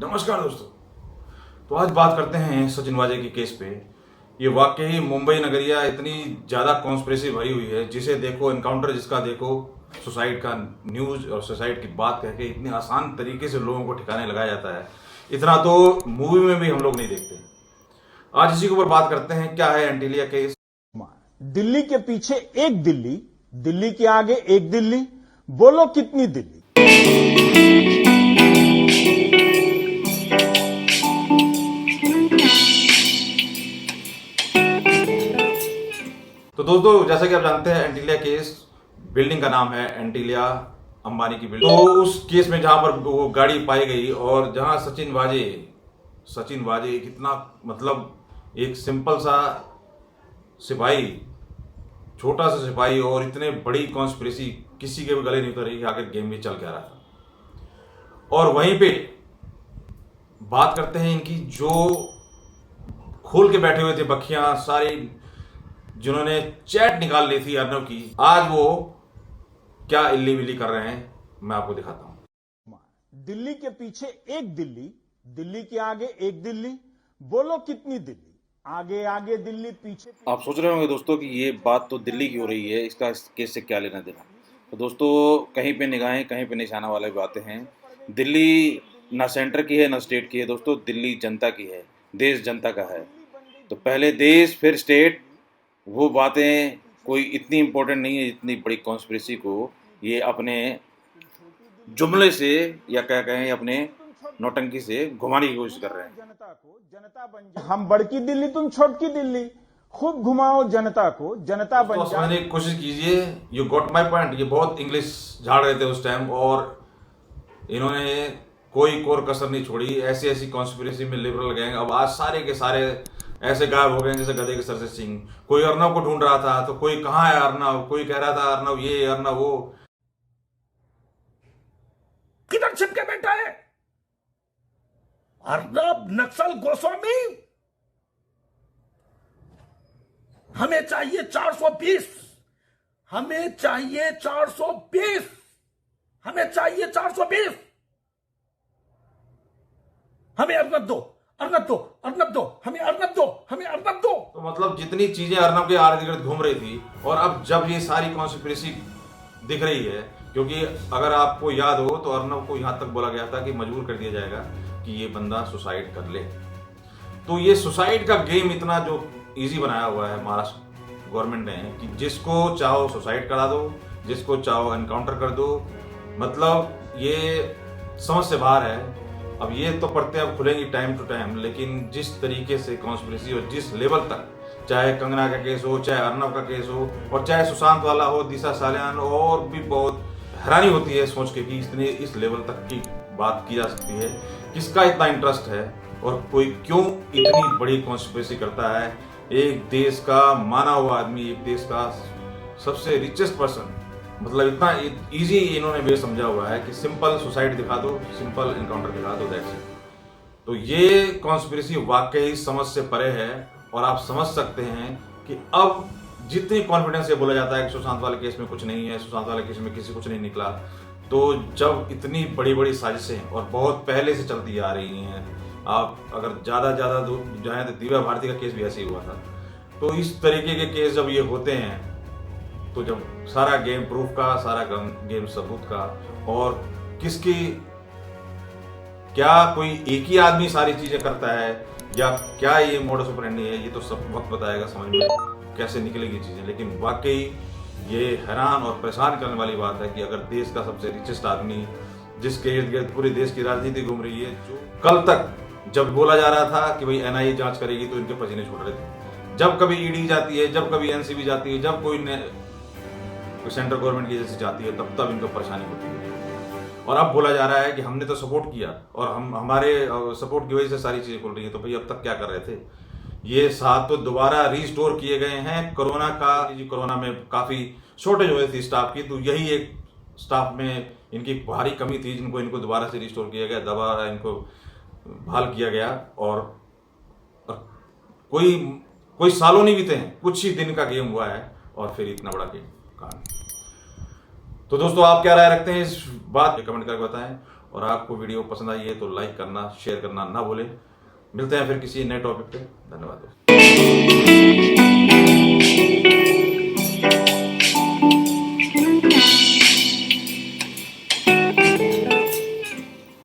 नमस्कार दोस्तों। तो आज बात करते हैं सचिन वाजे के केस पे। ये वाकई मुंबई नगरिया इतनी ज़्यादा कॉन्स्पिरेसी भरी हुई है, जिसे देखो एनकाउंटर, जिसका देखो सुसाइड का न्यूज़ और सुसाइड की बात कह के इतने आसान तरीके से लोगों को ठिकाने लगाया जाता है। इतना तो मूवी में भी हम लोग नहीं देखते। आज इसी के ऊपर बात करते हैं, क्या है एंटीलिया केस। दिल्ली के पीछे एक दिल्ली, दिल्ली के आगे एक दिल्ली, बोलो कितनी दिल्ली। तो दोस्तों, जैसा कि आप जानते हैं, एंटीलिया केस बिल्डिंग का नाम है, एंटीलिया अंबानी की बिल्डिंग। तो उस केस में जहां पर वो गाड़ी पाई गई और जहां सचिन वाजे कितना, मतलब एक सिंपल सा सिपाही, छोटा सा सिपाही, और इतने बड़ी कॉन्स्पिरेसी किसी के भी गले नहीं उतर रही कि आखिर गेम में चल क्या रहा था। और वहीं पे बात करते हैं इनकी, जो खोल के बैठे हुए थे बखियां सारी, जिन्होंने चैट निकाल ली थी अर्नब की, आज वो क्या इल्ली विल्ली कर रहे हैं मैं आपको दिखाता हूं। दिल्ली के पीछे एक दिल्ली, दिल्ली के आगे एक दिल्ली, बोलो कितनी दिल्ली। आगे आगे दिल्ली, पीछे। आप सोच रहे होंगे दोस्तों कि ये बात तो दिल्ली की हो रही है, इसका इस केस से क्या लेना देना। तो दोस्तों, कहीं पे निगाहें कहीं पे निशाना वाले बातें हैं। दिल्ली ना सेंटर की है ना स्टेट की है दोस्तों, दिल्ली जनता की है, देश जनता का है। तो पहले देश फिर स्टेट, वो बातें कोई इतनी इम्पोर्टेंट नहीं है जितनी बड़ी कॉन्स्पिरेसी को ये अपने जुमले से या क्या कहें अपने नौटंकी से घुमाने की कोशिश कर रहे हैं। जनता बन जाए, हम बड़की दिल्ली तुम छोटकी दिल्ली, खूब घुमाओ जनता को, जनता बन जाए। समझने की कोशिश कीजिए, यू गॉट माई पॉइंट। ये बहुत इंग्लिश झाड़ रहे थे उस टाइम, और इन्होंने कोई कोर कसर नहीं छोड़ी। ऐसी ऐसी कॉन्स्पिरेसी में लिबरल गैंग अब आज सारे के सारे ऐसे गायब हो गए जैसे गधे के सर से सिंह। कोई अर्नब को ढूंढ रहा था तो कोई कहाँ है अर्नब, कोई कह रहा था अर्नब ये अर्नब वो। किधर छिप के बैठा है अर्नब नक्सल गोस्वामी? हमें चाहिए 420, हमें चाहिए 420, हमें चाहिए 420। हमें अर्नब दो, अर्नब दो, अर्नब दो, हमें अर्नब दो, हमें अर्नब दो। तो मतलब जितनी चीजें अर्नब के आर्द गिर्द घूम रही थी, और अब जब ये सारी कॉन्स्पिरेसी दिख रही है, क्योंकि अगर आपको याद हो तो अर्नब को यहां तक बोला गया था कि मजबूर कर दिया जाएगा कि ये बंदा सुसाइड कर ले। तो ये सुसाइड का गेम इतना जो इजी बनाया हुआ है महाराष्ट्र गवर्नमेंट ने कि जिसको चाहो सुसाइड करा दो, जिसको चाहो एनकाउंटर कर दो। मतलब ये समझ से बाहर है। अब ये तो पढ़ते अब खुलेंगी टाइम टू टाइम, लेकिन जिस तरीके से कॉन्स्पिरेसी और जिस लेवल तक, चाहे कंगना का केस हो, चाहे अर्नब का केस हो, और चाहे सुशांत वाला हो, दिशा सालियान, और भी बहुत हैरानी होती है सोच के कि इतने इस लेवल तक की बात की जा सकती है। किसका इतना इंटरेस्ट है और कोई क्यों इतनी बड़ी कॉन्स्पिरेसी करता है। एक देश का माना हुआ आदमी, एक देश का सबसे रिचेस्ट पर्सन, मतलब इतना इजी इन्होंने वे समझा हुआ है कि सिंपल सुसाइड दिखा दो, सिंपल एनकाउंटर दिखा दो, दैट्स इट। तो ये कॉन्स्पिरेसी वाकई समझ से परे है, और आप समझ सकते हैं कि अब जितनी कॉन्फिडेंस से बोला जाता है कि सुशांत वाले केस में कुछ नहीं है, सुशांत वाले केस में किसी कुछ नहीं निकला, तो जब इतनी बड़ी बड़ी साजिशें और बहुत पहले से चलती आ रही हैं, आप अगर ज़्यादा जाएँ तो दिव्या भारती का केस भी ऐसे ही हुआ था। तो इस तरीके के केस जब ये होते हैं, तो जब सारा गेम प्रूफ का, सारा गेम सबूत का, और किसकी क्या कोई एक ही आदमी सारी चीजें करता है या क्या ये मोडस ऑपरेंडी है, ये तो सब वक्त बताएगा समझ में कैसे निकलेगी चीजें। लेकिन वाकई ये हैरान और परेशान करने वाली बात है कि अगर देश का सबसे रिचेस्ट आदमी, जिसके इर्द गिर्द पूरे देश की राजनीति घूम रही है, जो कल तक जब बोला जा रहा था कि भाई एनआईए जांच करेगी तो इनके पसीने छूट रहे थे, जब कभी ईडी जाती है, जब कभी एनसीबी जाती है, जब कोई सेंट्रल गवर्नमेंट की एजेंसी जाती है, तब इनको परेशानी होती है। और अब बोला जा रहा है कि हमने तो सपोर्ट किया और हमारे सपोर्ट की वजह से सारी चीजें खुल रही है। तो भाई अब तक क्या कर रहे थे? ये साथ तो दोबारा रिस्टोर किए गए हैं। कोरोना में काफी शॉर्टेज हुई थी स्टाफ की, तो यही एक स्टाफ में इनकी भारी कमी थी, जिनको इनको दोबारा से रिस्टोर किया गया, दोबारा इनको बहाल किया गया। और कोई सालों नहीं बीते हैं, कुछ ही दिन का गेम हुआ है और फिर इतना बड़ा गेम। तो दोस्तों, आप क्या राय रखते हैं इस बात पे कमेंट करके बताएं। और आपको वीडियो पसंद आई है तो लाइक करना, शेयर करना ना भूलें। मिलते हैं फिर किसी नए टॉपिक पे। धन्यवाद दोस्तों।